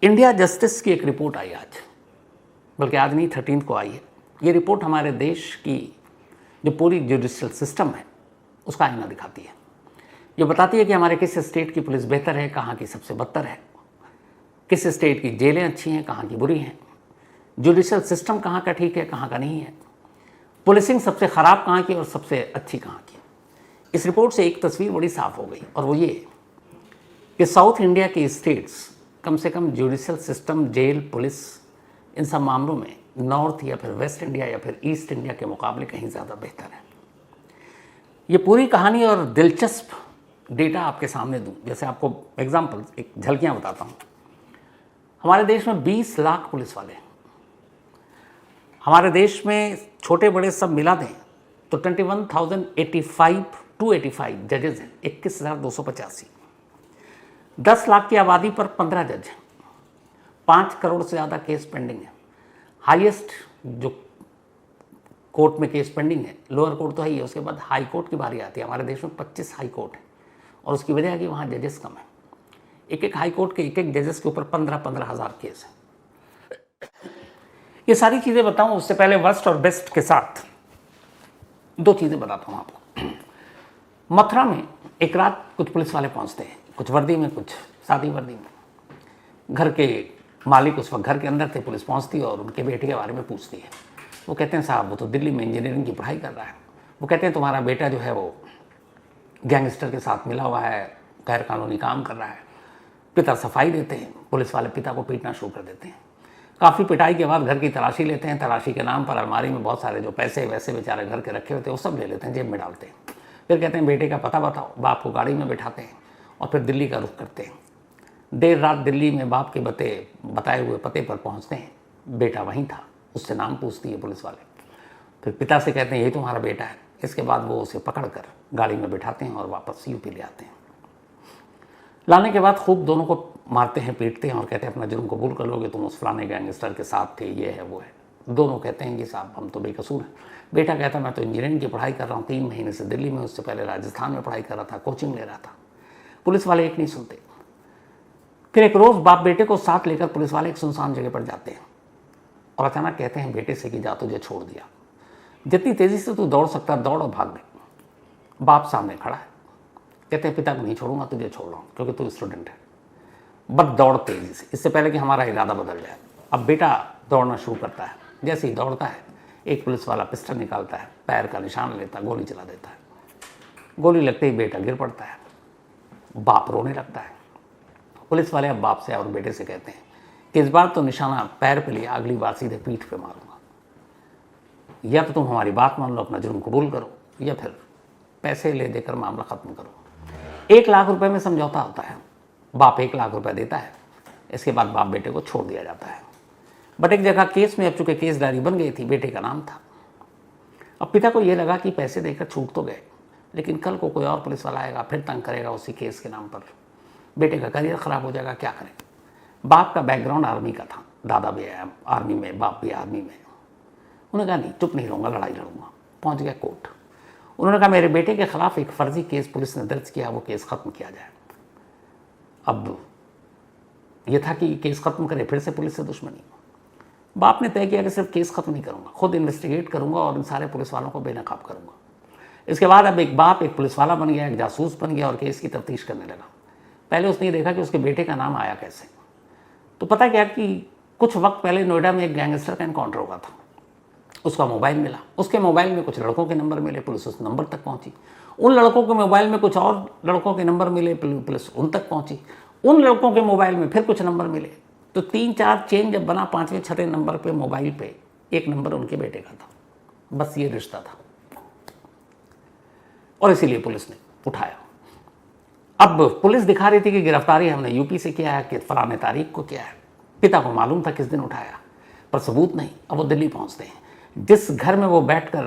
India justice की एक report आई आज, बल्कि आज नहीं 13 को आई है। ये रिपोर्ट हमारे देश की जो पूरी जुडिशियल सिस्टम है उसका आईना दिखाती है। ये बताती है कि हमारे किस स्टेट की पुलिस बेहतर है, कहाँ की सबसे बदतर है, किस स्टेट की जेलें अच्छी हैं, कहाँ की बुरी हैं, जुडिशियल सिस्टम कहाँ का ठीक है, कहाँ का नहीं है, पुलिसिंग सबसे ख़राब कहाँ की और सबसे अच्छी कहाँ की। इस रिपोर्ट से एक तस्वीर बड़ी साफ़ हो गई, और वो ये कि साउथ इंडिया की स्टेट्स कम से कम जुडिशियल सिस्टम, जेल, पुलिस, इन सब मामलों में नॉर्थ या फिर वेस्ट इंडिया या फिर ईस्ट इंडिया के मुकाबले कहीं ज़्यादा बेहतर है। ये पूरी कहानी और दिलचस्प डेटा आपके सामने दूं, जैसे आपको एग्जाम्पल, एक झलकियाँ बताता हूँ। हमारे देश में 20 लाख पुलिस वाले हैं। हमारे देश में छोटे बड़े सब मिला दें तो 21,085 जजेज हैं, 21,285। 10 लाख की आबादी पर 15 जज हैं, 5 करोड़ से ज़्यादा केस पेंडिंग है। हाईएस्ट जो कोर्ट में केस पेंडिंग है, लोअर कोर्ट तो है ही, उसके बाद हाई कोर्ट की बारी आती है। हमारे देश में 25 हाई कोर्ट है, और उसकी वजह है कि वहाँ जजेस कम है। एक हाई कोर्ट के एक जजेस के ऊपर 15-15 हज़ार केस है। ये सारी चीज़ें बताऊँ उससे पहले वर्स्ट और बेस्ट के साथ 2 चीज़ें बताता हूँ आपको। मथुरा में एक रात कुछ पुलिस वाले पहुँचते हैं, कुछ वर्दी में, कुछ सादी वर्दी में। घर के मालिक उस वक्त घर के अंदर थे। पुलिस पहुंचती है और उनके बेटे के बारे में पूछती है। वो कहते हैं साहब वो तो दिल्ली में इंजीनियरिंग की पढ़ाई कर रहा है। वो कहते हैं तुम्हारा बेटा जो है वो गैंगस्टर के साथ मिला हुआ है, गैर कानूनी काम कर रहा है। पिता सफाई देते हैं, पुलिस वाले पिता को पीटना शुरू कर देते हैं। काफ़ी पिटाई के बाद घर की तलाशी लेते हैं। तलाशी के नाम पर अलमारी में बहुत सारे जो पैसे वैसे बेचारे घर के रखे होते हैं वो सब ले लेते हैं, जेब में डालते हैं। फिर कहते हैं बेटे का पता बताओ। बाप को गाड़ी में बिठाते हैं और फिर दिल्ली का रुख करते हैं। देर रात दिल्ली में बाप के बताए हुए पते पर पहुंचते हैं। बेटा वहीं था, उससे नाम पूछती है पुलिस वाले। फिर पिता से कहते हैं यही तुम्हारा बेटा है। इसके बाद वो उसे पकड़कर गाड़ी में बिठाते हैं और वापस यूपी ले आते हैं। लाने के बाद खूब दोनों को मारते हैं, पीटते हैं और कहते हैं अपना जुर्म कबूल कर लोगे, तुम उस फलाने गैंगस्टर के साथ थे, ये है वो है। दोनों कहते हैं कि साहब हम तो बेकसूर हैं। बेटा कहता मैं तो इंजीनियरिंग की पढ़ाई कर रहा हूँ, 3 महीने से दिल्ली में, उससे पहले राजस्थान में पढ़ाई कर रहा था, कोचिंग ले रहा था। पुलिस वाले एक नहीं सुनते। फिर एक रोज़ बाप बेटे को साथ लेकर पुलिस वाले एक सुनसान जगह पर जाते हैं और अचानक कहते हैं बेटे से कि जा, तुझे छोड़ दिया, जितनी तेज़ी से तू दौड़ सकता दौड़ और भाग गए। बाप सामने खड़ा है, कहते हैं पिता को नहीं छोड़ूंगा, तुझे छोड़ रहा हूँ क्योंकि तू स्टूडेंट है, बस दौड़ तेज़ी से, इससे पहले कि हमारा इरादा बदल जाए। अब बेटा दौड़ना शुरू करता है। जैसे ही दौड़ता है एक पुलिस वाला पिस्टल निकालता है, पैर का निशान लेता है, गोली चला देता है। गोली लगते ही बेटा गिर पड़ता है। बाप रोने लगता है। पुलिस वाले अब बाप से और बेटे से कहते हैं कि इस बार तो निशाना पैर पे लिया, अगली बार सीधे पीठ पे मारूंगा। या तो तुम हमारी बात मान लो, अपना जुर्म कबूल करो, या फिर पैसे ले देकर मामला ख़त्म करो। 1 लाख रुपए में समझौता होता है। बाप 1 लाख रुपए देता है। इसके बाद बाप बेटे को छोड़ दिया जाता है। बट एक जगह केस में, अब चूंकि केस डायरी बन गई थी, बेटे का नाम था। अब पिता को ये लगा कि पैसे देकर छूट तो गए, लेकिन कल को कोई और पुलिस वाला आएगा, फिर तंग करेगा उसी केस के नाम पर, बेटे का करियर ख़राब हो जाएगा, क्या करें। बाप का बैकग्राउंड आर्मी का था, दादा भी है आर्मी में, बाप भी आर्मी में। उन्होंने कहा नहीं, चुप नहीं रहूँगा, लड़ाई लड़ूंगा। पहुँच गया कोर्ट। उन्होंने कहा मेरे बेटे के खिलाफ एक फर्जी केस पुलिस ने दर्ज किया, वो केस ख़त्म किया जाए। अब ये था कि केस ख़त्म करे, फिर से पुलिस से दुश्मनी। बाप ने तय किया कि सिर्फ केस ख़त्म नहीं करूँगा, खुद इन्वेस्टिगेट करूँगा और इन सारे पुलिस वालों को बेनकाब करूँगा। इसके बाद अब एक बाप एक पुलिस वाला बन गया, एक जासूस बन गया और केस की तफ्तीश करने लगा। पहले उसने ये देखा कि उसके बेटे का नाम आया कैसे। तो पता क्या कि कुछ वक्त पहले नोएडा में एक गैंगस्टर का एनकाउंटर हुआ था। उसका मोबाइल मिला, उसके मोबाइल में कुछ लड़कों के नंबर मिले, पुलिस उस नंबर तक पहुंची। उन लड़कों के मोबाइल में कुछ और लड़कों के नंबर मिले, पुलिस उन तक पहुंची। उन लड़कों के मोबाइल में फिर कुछ नंबर मिले। तो 3-4 चेन जब बना, 5वें-6वें नंबर पे मोबाइल पे एक नंबर उनके बेटे का था। बस ये रिश्ता था और इसीलिए पुलिस ने उठाया। अब पुलिस दिखा रही थी कि गिरफ्तारी हमने यूपी से किया है, कि फलाने तारीख को किया है। पिता को मालूम था किस दिन उठाया, पर सबूत नहीं। अब वो दिल्ली पहुंचते हैं। जिस घर में वो बैठकर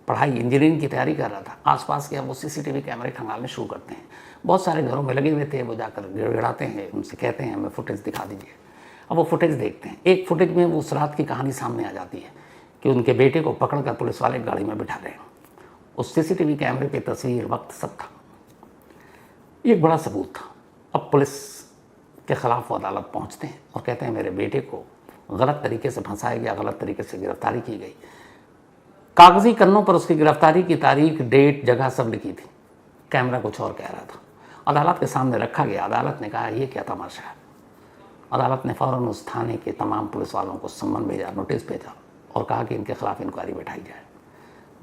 पढ़ाई इंजीनियरिंग की तैयारी कर रहा था, आसपास के अब वो सीसीटीवी कैमरे खंगालने शुरू करते हैं। बहुत सारे घरों में लगे हुए थे। वो जाकर गिड़गिड़ाते हैं, उनसे कहते हैं हमें फुटेज दिखा दीजिए। अब वो फुटेज देखते हैं। एक फुटेज में वो उस रात की कहानी सामने आ जाती है कि उनके बेटे को पकड़कर पुलिस वाले गाड़ी में बिठा रहे हैं। उस सीसीटीवी कैमरे पे तस्वीर, वक्त सब था। ये एक बड़ा सबूत था। अब पुलिस के ख़िलाफ़ वो अदालत पहुँचते हैं और कहते हैं मेरे बेटे को गलत तरीके से फंसाया गया, गलत तरीके से गिरफ्तारी की गई। कागजी कन्नों पर उसकी गिरफ्तारी की तारीख, डेट, जगह सब लिखी थी, कैमरा कुछ और कह रहा था। अदालत के सामने रखा गया। अदालत ने कहा ये क्या तमाशा है। अदालत ने फ़ौरन उस थाने के तमाम पुलिस वालों को सम्मन भेजा, नोटिस भेजा और कहा कि इनके खिलाफ इंक्वायरी बैठाई जाए।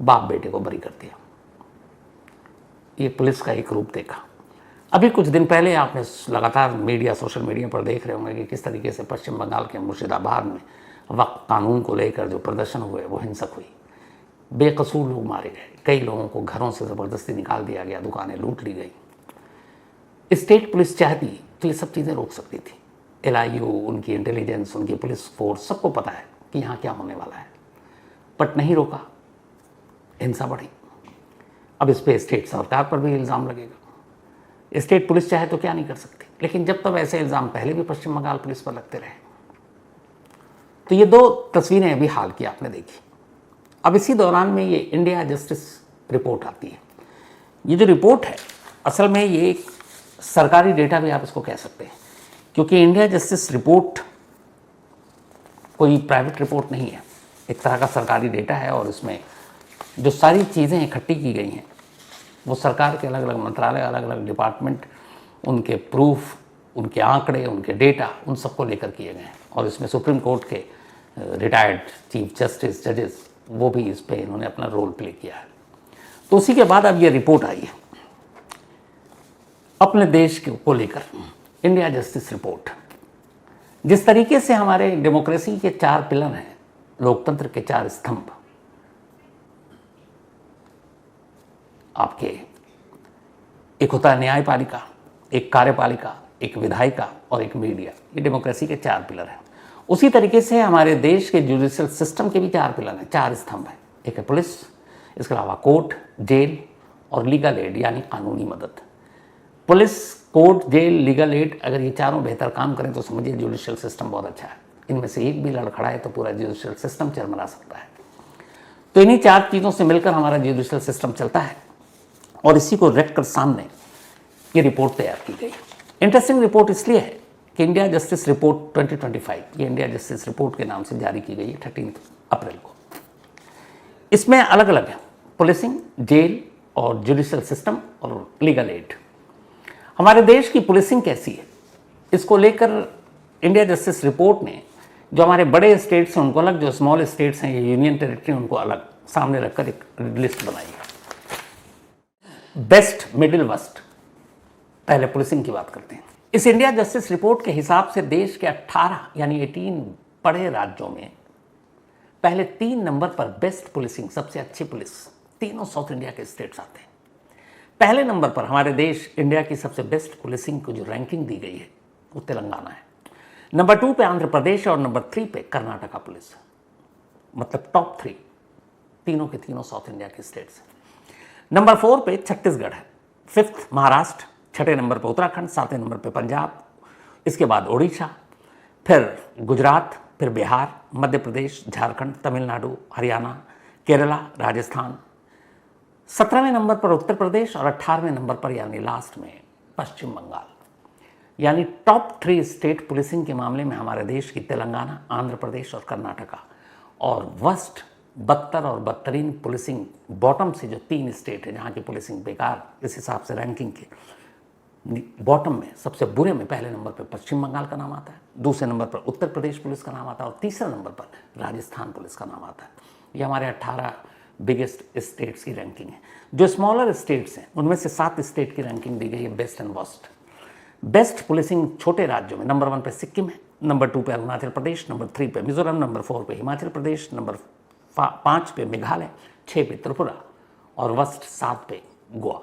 बाप बेटे को बरी कर दिया। ये पुलिस का एक रूप देखा। अभी कुछ दिन पहले आपने लगातार मीडिया, सोशल मीडिया पर देख रहे होंगे कि किस तरीके से पश्चिम बंगाल के मुर्शिदाबाद में वक्त कानून को लेकर जो प्रदर्शन हुए वो हिंसक हुई। बेकसूर लोग मारे गए, कई लोगों को घरों से ज़बरदस्ती निकाल दिया गया, दुकानें लूट ली गई। स्टेट पुलिस चाहती तो ये सब चीज़ें रोक सकती थी। LIU, उनकी इंटेलिजेंस, उनकी पुलिस फोर्स, सबको पता है कि यहाँ क्या होने वाला है, बट नहीं रोका, हिंसा बढ़ी। अब इस पर स्टेट सरकार पर भी इल्ज़ाम लगेगा। स्टेट पुलिस चाहे तो क्या नहीं कर सकती, लेकिन जब तक ऐसे इल्ज़ाम पहले भी पश्चिम बंगाल पुलिस पर लगते रहे। तो ये 2 तस्वीरें अभी हाल की आपने देखी। अब इसी दौरान में ये इंडिया जस्टिस रिपोर्ट आती है। ये जो रिपोर्ट है असल में ये एक सरकारी डेटा भी आप इसको कह सकते हैं, क्योंकि इंडिया जस्टिस रिपोर्ट कोई प्राइवेट रिपोर्ट नहीं है, एक तरह का सरकारी डेटा है। और इसमें जो सारी चीज़ें इकट्ठी की गई हैं वो सरकार के अलग अलग मंत्रालय, अलग अलग डिपार्टमेंट, उनके प्रूफ, उनके आंकड़े, उनके डेटा, उन सबको लेकर किए गए हैं। और इसमें सुप्रीम कोर्ट के रिटायर्ड चीफ जस्टिस, जजेस, वो भी इस पे इन्होंने अपना रोल प्ले किया है। तो उसी के बाद अब ये रिपोर्ट आई है अपने देश को लेकर, इंडिया जस्टिस रिपोर्ट। जिस तरीके से हमारे डेमोक्रेसी के 4 पिलर हैं, लोकतंत्र के 4 स्तंभ, आपके एक होता है न्यायपालिका, एक कार्यपालिका, एक विधायिका और एक मीडिया, ये डेमोक्रेसी के 4 पिलर हैं। उसी तरीके से हमारे देश के जुडिशियल सिस्टम के भी 4 पिलर हैं, 4 स्तंभ हैं। एक है पुलिस, इसके अलावा कोर्ट, जेल और लीगल एड यानी कानूनी मदद। Police, court, jail, legal aid, अगर ये चारों बेहतर काम करें तो समझिए जुडिशियल सिस्टम बहुत अच्छा है। इनमें से एक भी लड़खड़ाए तो पूरा जुडिशियल सिस्टम चरमरा सकता है। तो इन्हीं 4 चीज़ों से मिलकर हमारा जुडिशियल सिस्टम चलता है और इसी को रख कर सामने ये रिपोर्ट तैयार की गई। इंटरेस्टिंग रिपोर्ट इसलिए है कि इंडिया जस्टिस रिपोर्ट 2025, ये इंडिया जस्टिस रिपोर्ट के नाम से जारी की गई है 13 अप्रैल को। इसमें अलग अलग है पुलिसिंग, जेल और जुडिशियल सिस्टम और लीगल एड। हमारे देश की पुलिसिंग कैसी है, इसको लेकर इंडिया जस्टिस रिपोर्ट ने जो हमारे बड़े स्टेट्स हैं उनको अलग, जो स्मॉल स्टेट्स हैं, ये यूनियन टेरिटरी, उनको अलग सामने रखकर एक लिस्ट बनाई है। Best, middle, worst. पहले पुलिसिंग की बात करते हैं। इस इंडिया जस्टिस रिपोर्ट के हिसाब से देश के 18 यानी 18 बड़े राज्यों में पहले 3 नंबर पर बेस्ट पुलिसिंग, सबसे अच्छी पुलिस, तीनों साउथ इंडिया के स्टेट्स आते हैं। पहले नंबर पर हमारे देश इंडिया की सबसे बेस्ट पुलिसिंग को जो रैंकिंग दी गई है वो तेलंगाना है। नंबर 2 पे आंध्र प्रदेश और नंबर 3 पे कर्नाटका पुलिस, मतलब टॉप 3 तीनों के तीनों साउथ इंडिया के स्टेट्स हैं। नंबर 4 पे छत्तीसगढ़ है, 5th महाराष्ट्र, 6ठे नंबर पे उत्तराखंड, 7वें नंबर पे पंजाब, इसके बाद उड़ीसा, फिर गुजरात, फिर बिहार, मध्य प्रदेश, झारखंड, तमिलनाडु, हरियाणा, केरला, राजस्थान, 17वें नंबर पर उत्तर प्रदेश और 18वें नंबर पर यानी लास्ट में पश्चिम बंगाल। यानी टॉप 3 स्टेट पुलिसिंग के मामले में हमारे देश की तेलंगाना, आंध्र प्रदेश और कर्नाटका, और वर्स्ट 72 और बदतरीन पुलिसिंग बॉटम से जो 3 स्टेट है जहाँ की पुलिसिंग बेकार, इस हिसाब से रैंकिंग के बॉटम में सबसे बुरे में पहले नंबर पर पश्चिम बंगाल का नाम आता है, दूसरे नंबर पर उत्तर प्रदेश पुलिस का नाम आता है और तीसरे नंबर पर राजस्थान पुलिस का नाम आता है। ये हमारे 18 बिगेस्ट स्टेट्स की रैंकिंग है। जो स्मॉलर स्टेट्स हैं उनमें से 7 स्टेट की रैंकिंग दी गई है best and worst. Best policing छोटे राज्यों में नंबर 1 पे सिक्किम है, नंबर 2 पे अरुणाचल प्रदेश, नंबर 3 पे मिजोरम, नंबर 4 पे हिमाचल प्रदेश, नंबर 5 पे मेघालय, 6 पे त्रिपुरा और वर्स्ट 7 पे गोवा।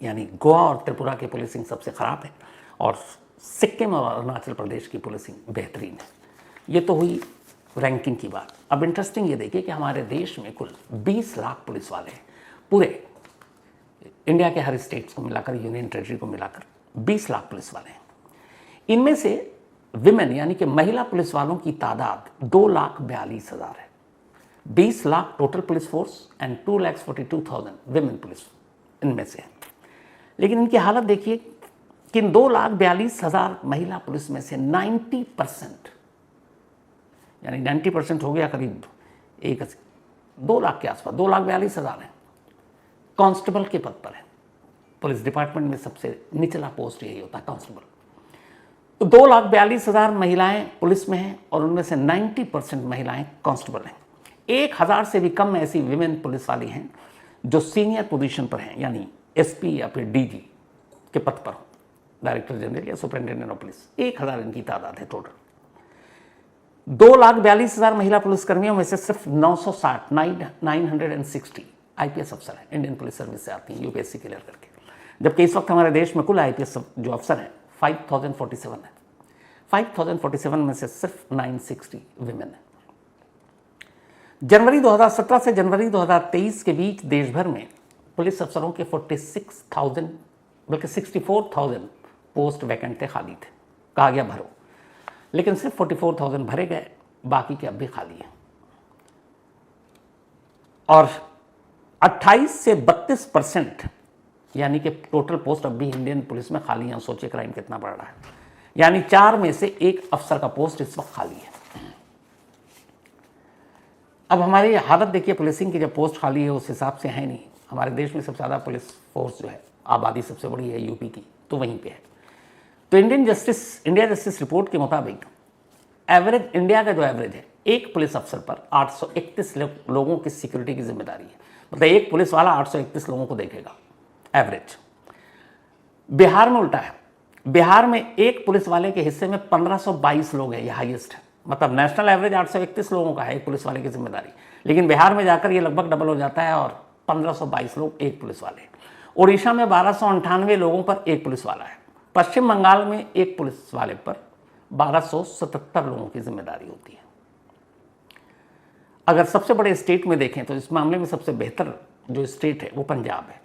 यानी गोवा और त्रिपुरा की पुलिसिंग सबसे ख़राब है और सिक्किम और अरुणाचल प्रदेश की पुलिसिंग बेहतरीन है। ये तो हुई रैंकिंग की बात। अब इंटरेस्टिंग ये देखिए कि हमारे देश में कुल 20 लाख पुलिस वाले हैं, पूरे इंडिया के हर स्टेट्स को मिलाकर, यूनियन टेरिटरी को मिलाकर 20 लाख पुलिस वाले हैं। इनमें से विमेन यानी कि महिला पुलिस वालों की तादाद 2,42,000 है। 20 lakh total police force and 2,42,000 women police इनमें से है। लेकिन इनकी हालत देखिए कि इन 2,42,000 महिला पुलिस में से 90%, यानी 90% हो गया करीब 2 लाख के आसपास, 2,42,000 है, कांस्टेबल के पद पर है। पुलिस डिपार्टमेंट में सबसे निचला पोस्ट यही होता है, कांस्टेबल। तो 2,42,000 महिलाएं पुलिस में हैं और उनमें से 90% महिलाएं कांस्टेबल हैं। 1,000 से भी कम ऐसी विमेन पुलिस वाली हैं जो सीनियर पोजीशन पर हैं, यानी एसपी या फिर डीजी के पद पर हो, डायरेक्टर जनरल या सुपरिटेंडेंट ऑफ पुलिस। 1,000 इनकी तादाद है टोटल। 2,42,000 महिला पुलिसकर्मियों में से सिर्फ 960 आईपीएस अफसर हैं, इंडियन पुलिस सर्विस से आती हैं, यूपीएससी क्लियर करके। जबकि इस वक्त हमारे देश में कुल आईपीएस जो अफसर हैं 5,047 है। 5,047 में से सिर्फ 960 विमेन है। जनवरी 2017 से जनवरी 2023 के बीच देश भर में पुलिस अफसरों के 46,000 बल्कि 64,000 पोस्ट वैकेंट थे, खाली थे। कहा गया भरो, लेकिन सिर्फ 44,000 भरे गए, बाकी के अब भी खाली हैं। और 28 से 32% यानी कि टोटल पोस्ट अब भी इंडियन पुलिस में खाली हैं। सोचिए क्राइम कितना बढ़ रहा है, यानी 4 में से 1 अफसर का पोस्ट इस वक्त खाली है। अब हमारी हालत देखिए पुलिसिंग की, जब पोस्ट खाली है उस हिसाब से है नहीं। हमारे देश में सबसे ज़्यादा पुलिस फोर्स जो है, आबादी सबसे बड़ी है यूपी की, तो वहीं पे है। तो इंडिया जस्टिस रिपोर्ट के मुताबिक एवरेज, इंडिया का जो एवरेज है, एक पुलिस अफसर पर 831 लोगों की सिक्योरिटी की जिम्मेदारी है। मतलब एक पुलिस वाला 831 लोगों को देखेगा एवरेज। बिहार में उल्टा है। बिहार में एक पुलिस वाले के हिस्से में 1522 लोग हैं, ये हाईएस्ट है। मतलब नेशनल एवरेज 831 लोगों का है एक पुलिस वाले की जिम्मेदारी, लेकिन बिहार में जाकर ये लगभग डबल हो जाता है और 1522 लोग एक पुलिस वाले। उड़ीसा में 1298 लोगों पर एक पुलिस वाला है। पश्चिम बंगाल में एक पुलिस वाले पर 1277 लोगों की जिम्मेदारी होती है। अगर सबसे बड़े स्टेट में देखें तो इस मामले में सबसे बेहतर जो स्टेट है वो पंजाब है।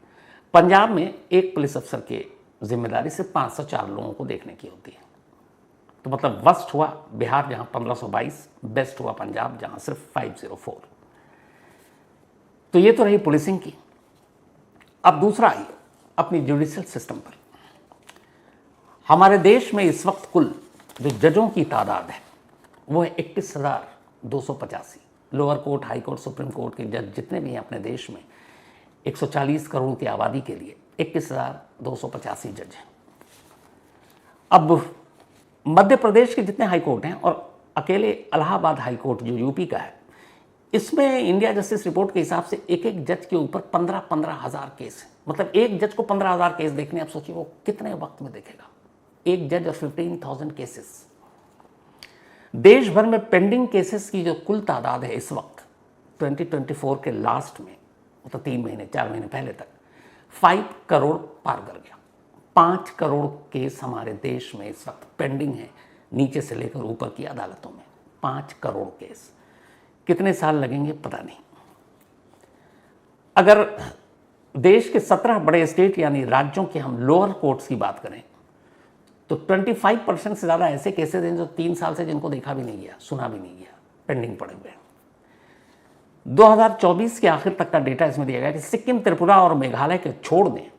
पंजाब में एक पुलिस अफसर की जिम्मेदारी से 504 लोगों को देखने की होती है। तो मतलब वर्स्ट हुआ बिहार जहां 1522, बेस्ट हुआ पंजाब जहां सिर्फ 504। तो ये तो रही पुलिसिंग की। अब दूसरा आई अपनी जुडिशियल सिस्टम पर। हमारे देश में इस वक्त कुल जो जजों की तादाद है वो है 21,285। Lower court, high court, supreme court के जज जितने भी हैं अपने देश में, 140 करोड़ की आबादी के लिए 21,285 जज हैं। अब मध्य प्रदेश के जितने हाई कोर्ट हैं और अकेले इलाहाबाद हाई कोर्ट जो यूपी का है, इसमें इंडिया जस्टिस रिपोर्ट के हिसाब से एक एक जज के ऊपर 15-15 हज़ार केस है। मतलब एक जज को 15,000 केस देखने, आप सोचिए वो कितने वक्त में देखेगा एक जज और 15,000 केसेस। देश भर में पेंडिंग केसेस की जो कुल तादाद है इस वक्त 2024 के लास्ट में, मतलब 3 महीने 4 महीने पहले तक 5 करोड़ पार कर गया। 5 करोड़ केस हमारे देश में इस वक्त पेंडिंग है, नीचे से लेकर ऊपर की अदालतों में 5 करोड़ केस। कितने साल लगेंगे पता नहीं। अगर देश के 17 बड़े स्टेट यानी राज्यों के हम लोअर कोर्ट्स की बात करें तो 25% से ज़्यादा ऐसे केसेस हैं जो 3 साल से जिनको देखा भी नहीं गया, सुना भी नहीं गया, पेंडिंग पड़े हुए हैं। 2024 के आखिर तक का डेटा इसमें दिया गया कि सिक्किम, त्रिपुरा और मेघालय के छोड़ दें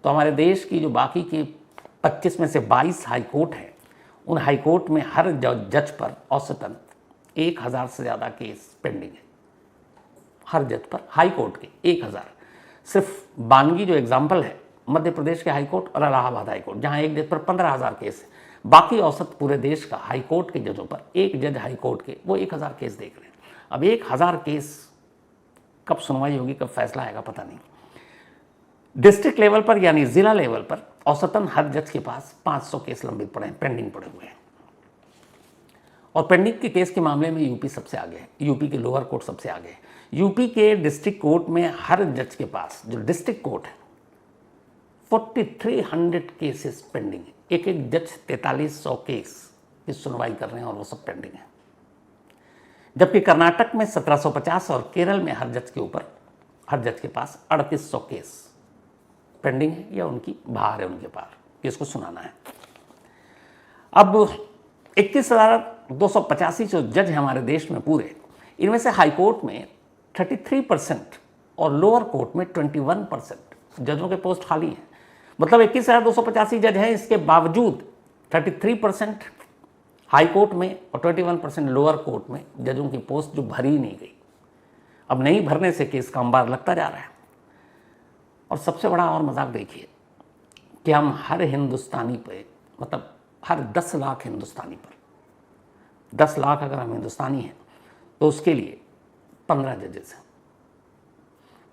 तो हमारे देश की जो बाकी की 25 में से 22 हाई कोर्ट हैं, उन हाई कोर्ट में हर जज पर औसतन 1,000 से ज़्यादा केस पेंडिंग है। हर जज पर हाई कोर्ट के 1,000। सिर्फ बानगी जो एग्जाम्पल है मध्य प्रदेश के हाई कोर्ट और इलाहाबाद हाई कोर्ट, जहाँ एक जज पर 15,000 केस है। बाकी औसत पूरे देश का हाई कोर्ट के जजों पर, एक जज हाई कोर्ट के वो 1,000 केस देख रहे हैं। अब 1,000 केस कब सुनवाई होगी, कब फैसला आएगा पता नहीं। डिस्ट्रिक्ट लेवल पर यानी जिला लेवल पर औसतन हर जज के पास 500 केस लंबित पड़े हैं, पेंडिंग पड़े हुए हैं। और पेंडिंग के केस के मामले में यूपी सबसे आगे है। यूपी के लोअर कोर्ट सबसे आगे है। यूपी के डिस्ट्रिक्ट कोर्ट में हर जज के पास, जो डिस्ट्रिक्ट कोर्ट है, 4,300 केसेस पेंडिंग है। एक एक जज 4,300 केस की सुनवाई कर रहे हैं और वो सब पेंडिंग है। जबकि कर्नाटक में 1,750 और केरल में हर जज के पास 3,800 केस पेंडिंग है या उनकी बाहर है, उनके पार, किसको सुनाना है। अब 21,285 जो जज हैं हमारे देश में पूरे, इनमें से हाई कोर्ट में 33% और लोअर कोर्ट में 21% जजों के पोस्ट खाली हैं। मतलब 21,285 जज हैं, इसके बावजूद 33% हाई कोर्ट में और 21% लोअर कोर्ट में जजों की पोस्ट जो भरी नहीं गई। अब नहीं भरने से केस का अंबार लगता जा रहा है। और सबसे बड़ा और मजाक देखिए कि हम हर हिंदुस्तानी पे, मतलब हर 10 लाख हिंदुस्तानी पर, 10 लाख अगर हम हिंदुस्तानी हैं तो उसके लिए 15 जजेस हैं।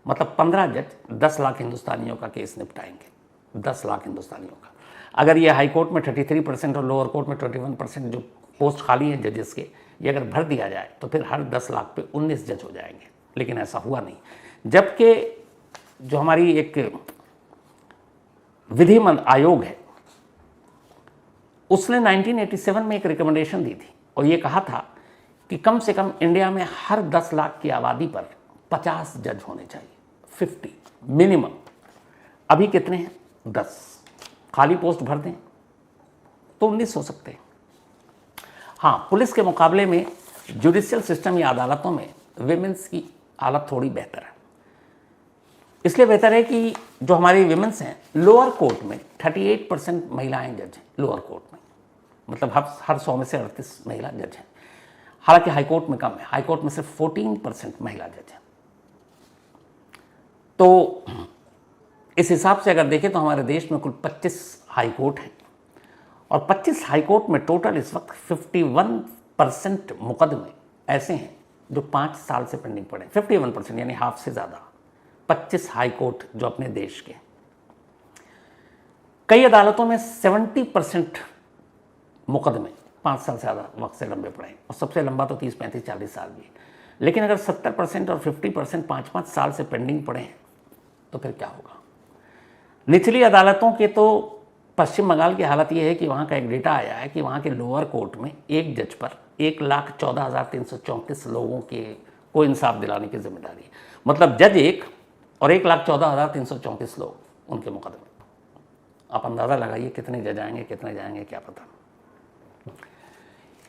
मतलब 15 जज 10 लाख हिंदुस्तानियों का केस निपटाएंगे, 10 लाख हिंदुस्तानियों का। अगर ये हाई कोर्ट में 33% और लोअर कोर्ट में 21% जो पोस्ट खाली हैं जजेस के, ये अगर भर दिया जाए तो फिर हर 10 लाख पे 19 जज हो जाएंगे। लेकिन ऐसा हुआ नहीं, जबकि जो हमारी एक विधि आयोग है उसने 1987 में एक रिकमेंडेशन दी थी और ये कहा था कि कम से कम इंडिया में हर 10 लाख की आबादी पर 50 जज होने चाहिए, 50 मिनिमम। अभी कितने हैं? 10। खाली पोस्ट भर दें तो 19 हो सकते हैं। हाँ, पुलिस के मुकाबले में जुडिशियल सिस्टम या अदालतों में विमेंस की हालत थोड़ी बेहतर है। इसलिए बेहतर है कि जो हमारी विमेंस हैं, लोअर कोर्ट में 38% महिलाएं जज हैं। लोअर कोर्ट में मतलब हर 100 में से 38 महिला जज हैं। हालांकि हाईकोर्ट में कम है, हाईकोर्ट में सिर्फ 14% महिला जज हैं। तो इस हिसाब से अगर देखें तो हमारे देश में कुल 25 हाईकोर्ट हैं और 25 हाईकोर्ट में टोटल इस वक्त 51% मुकदमे ऐसे हैं जो 5 साल से पेंडिंग पड़े। 51% यानी हाफ से ज़्यादा। 25 हाईकोर्ट जो अपने देश के। कई अदालतों में 70% मुकदमे 5 साल से ज़्यादा वक्त से लंबे पड़े और सबसे लंबा तो 30, 35, 40 साल भी। लेकिन अगर 70% और 50% 5-5 साल से पेंडिंग पड़े हैं तो फिर क्या होगा? निचली अदालतों के तो पश्चिम बंगाल की हालत यह है कि वहाँ का एक डेटा आया है कि वहाँ के लोअर कोर्ट में एक जज पर 1,14,334 लोगों को इंसाफ दिलाने की जिम्मेदारी है। मतलब जज एक और 1,14,334 लोग उनके मुकदमे। आप अंदाज़ा लगाइए कितने जज आएंगे, कितने जाएंगे, क्या पता।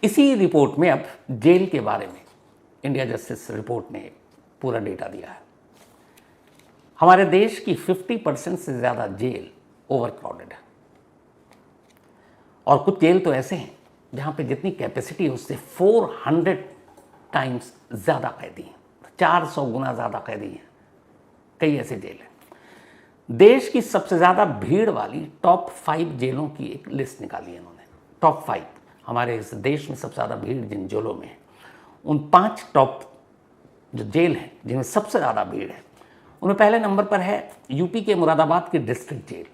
इसी रिपोर्ट में अब जेल के बारे में इंडिया जस्टिस रिपोर्ट ने पूरा डेटा दिया है। हमारे देश की 50% से ज़्यादा जेल ओवर क्राउडेड है और कुछ जेल तो ऐसे हैं जहाँ पे जितनी कैपेसिटी है उससे 400 टाइम्स ज़्यादा कैदी हैं, 400 गुना ज़्यादा कैदी हैं। कई ऐसे जेल हैं। देश की सबसे ज़्यादा भीड़ वाली टॉप 5 जेलों की एक लिस्ट निकाली है इन्होंने। टॉप 5 हमारे इस देश में सबसे ज़्यादा भीड़ जिन जेलों में है, उन 5 टॉप जो जेल हैं जिनमें सबसे ज़्यादा भीड़ है, उनमें पहले नंबर पर है यूपी के मुरादाबाद की डिस्ट्रिक्ट जेल।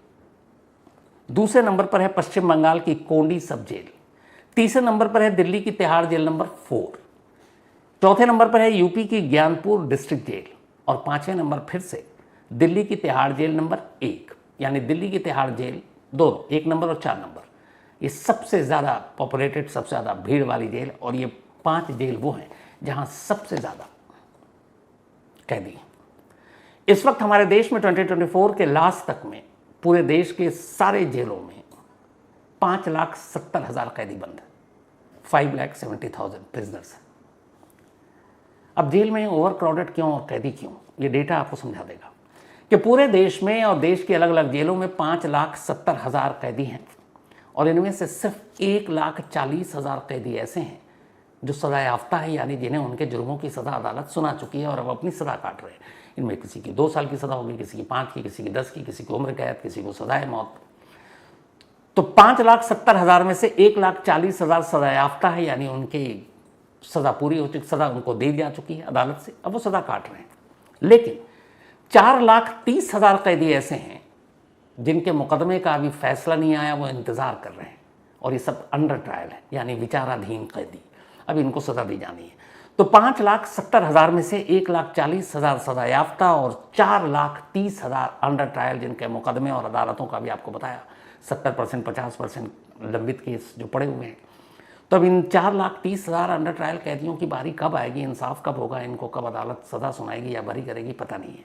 दूसरे नंबर पर है पश्चिम बंगाल की कोंडी सब जेल। तीसरे नंबर पर है दिल्ली की तिहाड़ जेल नंबर 4। चौथे नंबर पर है यूपी की ज्ञानपुर डिस्ट्रिक्ट जेल और 5वें नंबर फिर से दिल्ली की तिहाड़ जेल नंबर 1। यानी दिल्ली की तिहाड़ जेल दोनों, 1 नंबर और 4 नंबर, ये सबसे ज़्यादा पॉपुलेटेड, सबसे ज़्यादा भीड़ वाली जेल। और ये 5 जेल वो हैं जहाँ सबसे ज़्यादा कैदी हैं। इस वक्त हमारे देश में 2024 के लास्ट तक में पूरे देश के सारे जेलों में 5,70,000 कैदी बंद है। 5,70,000 प्रिजनर्स हैं। अब जेल में ओवर क्राउडेड क्यों और कैदी क्यों, ये डेटा आपको समझा देगा कि पूरे देश में और देश की अलग अलग जेलों में 5,70,000 कैदी हैं और इनमें से सिर्फ 1,40,000 कैदी ऐसे हैं जो सजा याफ्ता है, यानी जिन्हें उनके जुर्मों की सज़ा अदालत सुना चुकी है और अब अपनी सज़ा काट रहे हैं। इनमें किसी की 2 साल की सज़ा होगी, किसी की 5 की, किसी की 10 की, किसी की उम्र कैद, किसी को सजाए मौत। तो 5,70,000 में से 1,40,000 सजा याफ्ता है, यानी उनकी सज़ा पूरी हो चुकी, सज़ा उनको दी जा चुकी है अदालत से, अब वो सज़ा काट रहे हैं। लेकिन 4,30,000 कैदी ऐसे हैं जिनके मुकदमे का अभी फैसला नहीं आया, वो इंतज़ार कर रहे हैं और ये सब अंडर ट्रायल है, यानी विचाराधीन कैदी, अभी इनको सज़ा दी जानी है। तो 5,70,000 में से 1,40,000 सजा याफ्ता और 4,30,000 अंडर ट्रायल जिनके मुकदमे और अदालतों का भी आपको बताया 70%, 50% लंबित केस जो पड़े हुए हैं। तो अब इन 4,30,000 अंडर ट्रायल कैदियों की बारी कब आएगी, इंसाफ कब होगा, इनको कब अदालत सज़ा सुनाएगी या बरी करेगी, पता नहीं है।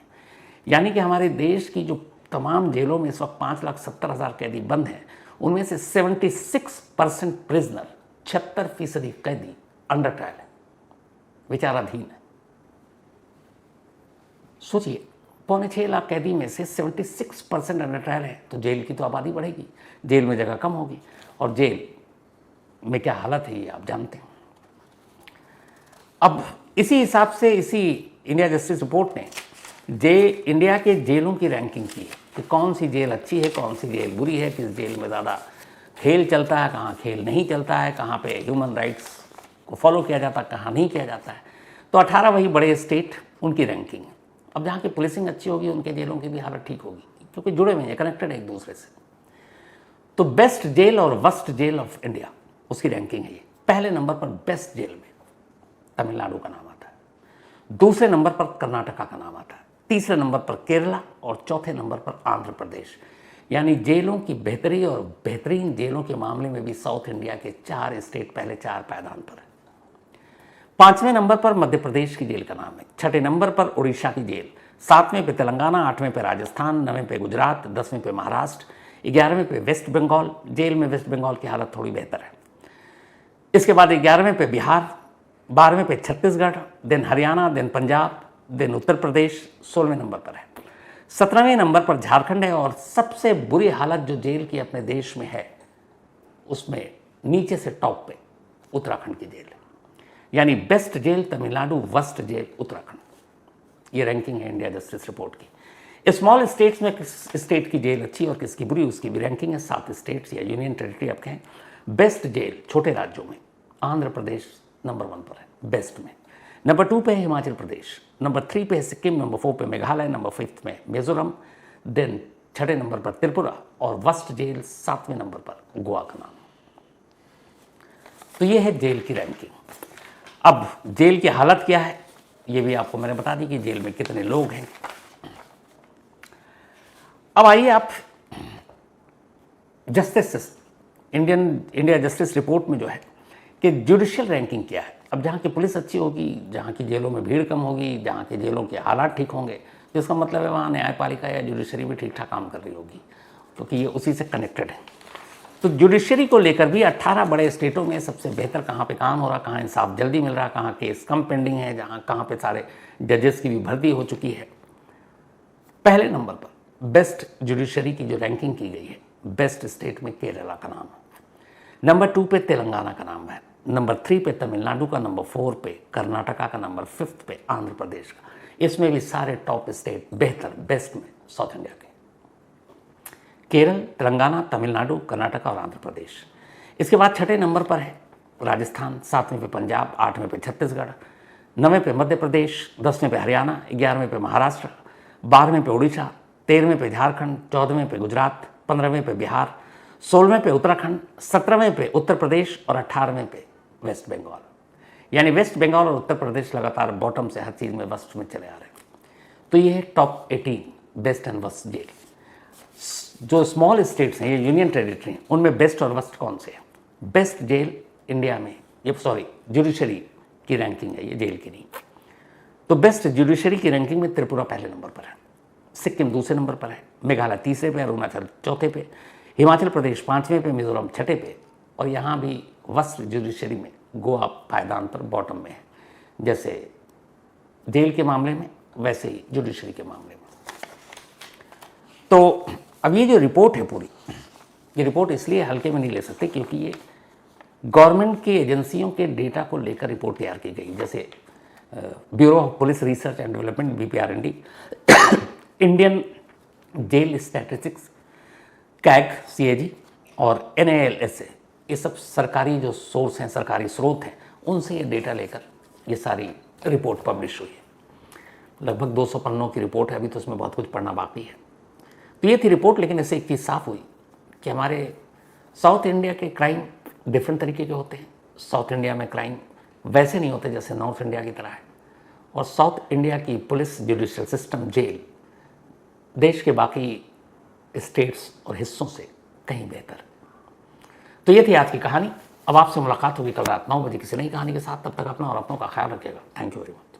यानी कि हमारे देश की जो तमाम जेलों में इस वक्त 5,70,000 कैदी बंद हैं, उनमें से 76% प्रिजनर, 76% कैदी अंडर ट्रायल है, विचाराधीन है। सोचिए 6.25 लाख कैदी में से 76% अंडर ट्रायल है, तो जेल की तो आबादी बढ़ेगी, जेल में जगह कम होगी, और जेल में क्या हालत है ये आप जानते हैं। अब इसी हिसाब से इसी इंडिया जस्टिस रिपोर्ट ने इंडिया के जेलों की रैंकिंग की है कि कौन सी जेल अच्छी है, कौन सी जेल बुरी है, किस जेल में ज़्यादा खेल चलता है, कहाँ खेल नहीं चलता है, कहाँ पे ह्यूमन राइट्स को फॉलो किया जाता है, कहाँ नहीं किया जाता है। तो 18 वही बड़े स्टेट, उनकी रैंकिंग है। अब जहाँ की पुलिसिंग अच्छी होगी उनके जेलों की भी हालत ठीक होगी, क्योंकि जुड़े हुए हैं, कनेक्टेड है एक दूसरे से। तो बेस्ट जेल और वर्स्ट जेल ऑफ इंडिया, उसकी रैंकिंग है ये। पहले नंबर पर बेस्ट जेल में तमिलनाडु का नाम आता है, दूसरे नंबर पर कर्नाटका का नाम आता है, तीसरे नंबर पर केरला और चौथे नंबर पर आंध्र प्रदेश। यानी जेलों की बेहतरी और बेहतरीन जेलों के मामले में भी साउथ इंडिया के 4 स्टेट पहले 4 पायदान पर है। 5वें नंबर पर मध्य प्रदेश की जेल का नाम है, 6ठे नंबर पर उड़ीसा की जेल, 7वें पे तेलंगाना, 8वें पे राजस्थान, 9वें पे गुजरात, 10वें पे महाराष्ट्र, 11वें पे वेस्ट बंगाल। जेल में वेस्ट बंगाल की हालत थोड़ी बेहतर है। इसके बाद 11वें पे बिहार, 12वें पे Chhattisgarh, then Haryana, then Punjab, then Uttar Pradesh 16वें नंबर पर है। 17वें नंबर पर झारखंड है, और सबसे बुरी हालत जो जेल की अपने देश में है उसमें नीचे से टॉप पे उत्तराखंड की जेल है। यानी best jail Tamil Nadu, worst jail Uttarakhand. ये रैंकिंग है इंडिया जस्टिस रिपोर्ट की। स्मॉल स्टेट्स में किस स्टेट की जेल अच्छी और किसकी बुरी, उसकी भी रैंकिंग है। 7 स्टेट्स या यूनियन टेरिटरी आप कहें। बेस्ट जेल छोटे राज्यों में आंध्र प्रदेश नंबर 1 पर है बेस्ट में, नंबर 2 पे है हिमाचल प्रदेश, नंबर 3 पे है सिक्किम, नंबर 4 पे मेघालय, नंबर 5 में मिजोरम, देन 6ठे नंबर पर त्रिपुरा, और वर्स्ट जेल 7वें नंबर पर गोवा का नाम। तो ये है जेल की रैंकिंग। अब जेल की हालत क्या है ये भी आपको मैंने बता दी कि जेल में कितने लोग हैं। अब आइए आप जस्टिस इंडिया जस्टिस रिपोर्ट में जो है कि जुडिशियल रैंकिंग क्या है। अब जहाँ की पुलिस अच्छी होगी, जहाँ की जेलों में भीड़ कम होगी, जहाँ के जेलों के हालात ठीक होंगे, तो इसका मतलब है वहाँ न्यायपालिका या जुडिशरी भी ठीक ठाक काम कर रही होगी, क्योंकि ये उसी से कनेक्टेड है। तो जुडिशरी को लेकर भी 18 बड़े स्टेटों में सबसे बेहतर कहाँ पे काम हो रहा, कहाँ इंसाफ जल्दी मिल रहा, कहाँ केस कम पेंडिंग है, कहाँ पे सारे जजेस की भी भर्ती हो चुकी है। पहले नंबर पर बेस्ट जुडिशरी की जो रैंकिंग की गई है, बेस्ट स्टेट में केरला का नाम है, नंबर 2 पे तेलंगाना का नाम है, नंबर 3 पे तमिलनाडु का, नंबर 4 पे कर्नाटका का, नंबर 5 पे आंध्र प्रदेश का। इसमें भी सारे टॉप स्टेट बेहतर बेस्ट में साउथ इंडिया के, केरल, तेलंगाना, तमिलनाडु, कर्नाटका और आंध्र प्रदेश। इसके बाद 6ठे नंबर पर है राजस्थान, 7वें पे पंजाब, 8वें पे छत्तीसगढ़, 9वें पे मध्य प्रदेश, 10वें पे हरियाणा, 11वें पे महाराष्ट्र, 12वें पे उड़ीसा, 13वें पे झारखंड, 14वें पे गुजरात, 15वें पे बिहार, 16वें पे उत्तराखंड, 17वें पे उत्तर प्रदेश और 18वें पे वेस्ट बंगाल। यानी वेस्ट बंगाल और उत्तर प्रदेश लगातार बॉटम से हर चीज़ में वर्स्ट में चले आ रहे हैं। तो ये है top 18 best and worst jail. जो स्मॉल स्टेट्स हैं, ये यूनियन टेरिटरी हैं, उनमें बेस्ट और वर्स्ट कौन से हैं? बेस्ट जेल इंडिया में, ये जुडिशरी की रैंकिंग है, ये जेल की नहीं। तो बेस्ट जुडिशरी की रैंकिंग में त्रिपुरा पहले नंबर पर है, सिक्किम दूसरे नंबर पर है, मेघालय तीसरे पे, अरुणाचल चौथे पे, हिमाचल प्रदेश 5वें पे, मिजोरम 6ठे पे, और यहाँ भी वर्स्ट जुडिशरी में गोवा पायदान पर बॉटम में है। जैसे जेल के मामले में वैसे ही जुडिशरी के मामले में। तो अब ये जो रिपोर्ट है पूरी, ये रिपोर्ट इसलिए हल्के में नहीं ले सकते क्योंकि ये गवर्नमेंट की एजेंसियों के डेटा को लेकर रिपोर्ट तैयार की गई। जैसे bureau of police research and development BPRND, Indian jail statistics, CAG CAG और NALSA, ये सब सरकारी जो सोर्स हैं, सरकारी स्रोत हैं, उनसे ये डेटा लेकर ये सारी रिपोर्ट पब्लिश हुई है। लगभग 200 पन्नों की रिपोर्ट है, अभी तो उसमें बहुत कुछ पढ़ना बाकी है। तो ये थी रिपोर्ट, लेकिन इससे एक चीज़ साफ हुई कि हमारे साउथ इंडिया के क्राइम डिफरेंट तरीके के होते हैं। साउथ इंडिया में क्राइम वैसे नहीं होते जैसे नॉर्थ इंडिया की तरह है, और साउथ इंडिया की पुलिस, जुडिशियल सिस्टम, जेल देश के बाकी स्टेट्स और हिस्सों से कहीं बेहतर। तो ये थी आज की कहानी। अब आपसे मुलाकात होगी कल रात 9 बजे किसी नई कहानी के साथ। तब तक अपना और अपनों का ख्याल रखिएगा। Thank you very much.